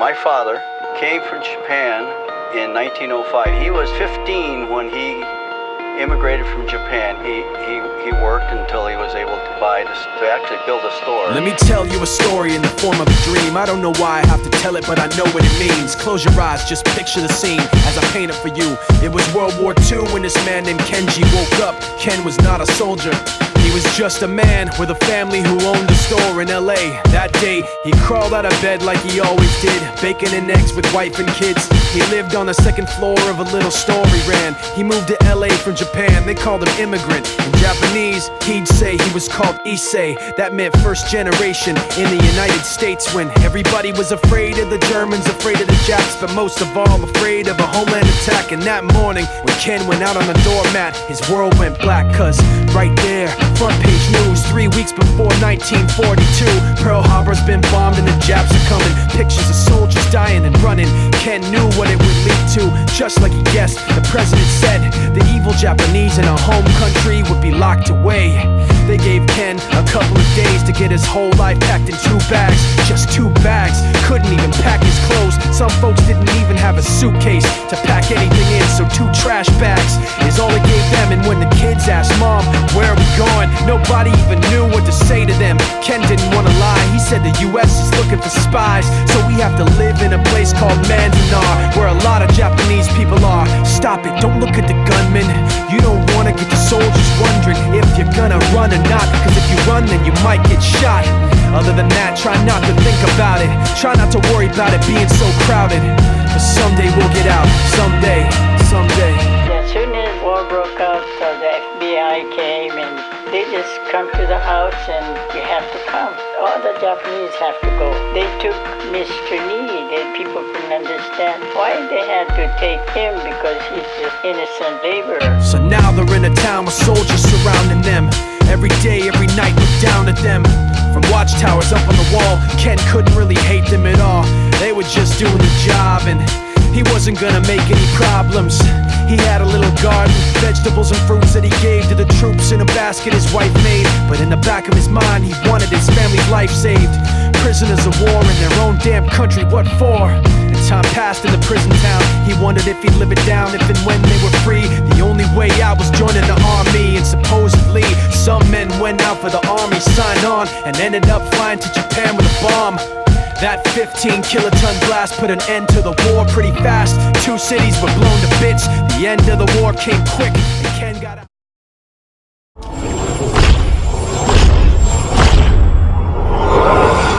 My father came from Japan in 1905. He was 15 when he immigrated from Japan. He worked until he was able to actually build a store. Let me tell you a story in the form of a dream. I don't know why I have to tell it, but I know what it means. Close your eyes, just picture the scene as I paint it for you. It was World War II when this man named Kenji woke up. Ken was not a soldier. He was just a man with a family who owned a store in LA. That day, he crawled out of bed like he always did, bacon and eggs with wife and kids. He lived on the second floor of a little store he ran. He moved to LA from Japan, they called him immigrant. In Japanese, he'd say he was called Issei. That meant first generation in the United States, when everybody was afraid of the Germans, afraid of the Japs, but most of all afraid of a homeland attack. And that morning, when Ken went out on the doormat, his world went black, cause right there, front page news, 3 weeks before 1942, Pearl Harbor's been bombed and the Japs are coming. Pictures of soldiers dying and running. Ken knew what it would lead to, just like he guessed. The president said the evil Japanese in our home country would be locked away. They gave Ken a couple of days to get his whole life packed in 2 bags. Just 2 bags, couldn't even pack his clothes. Some folks didn't even have a suitcase to pack anything in, so 2 trash bags is all it gave them. And when the kids asked Mom, where are we going? Nobody even knew what to say to them. Ken didn't want to lie, he said the US is looking for spies, so we have to live in a place called Manzanar, where a lot of Japanese people are. Stop it, don't look at the gunmen. You don't want to get the soldiers wondering if you're gonna run or not, cause if you run then you might get shot. Other than that, try not to think about it. Try not to worry about it being so crowded, but someday we'll get out. Someday, someday. As soon as war broke out, the FBI came and they just come to the house and you have to come. All the Japanese have to go. They took Mr. Nii. People couldn't understand why they had to take him, because he's just innocent laborer. So now they're in a town with soldiers surrounding them. Every day, every night, look down at them. From watchtowers up on the wall, Ken couldn't really hate them at all. They were just doing the job and he wasn't gonna make any problems. He had a little garden, vegetables and fruits that he gave to the troops in a basket his wife made. But in the back of his mind, he wanted his family's life saved. Prisoners of war in their own damn country, what for? And time passed in the prison town. He wondered if he'd live it down if and when they were free. The only way out was joining the army, and supposedly some men went out for the army, signed on, and ended up flying to Japan with a bomb. That 15-kiloton blast put an end to the war pretty fast. 2 cities were blown to bits. The end of the war came quick, and Ken got out.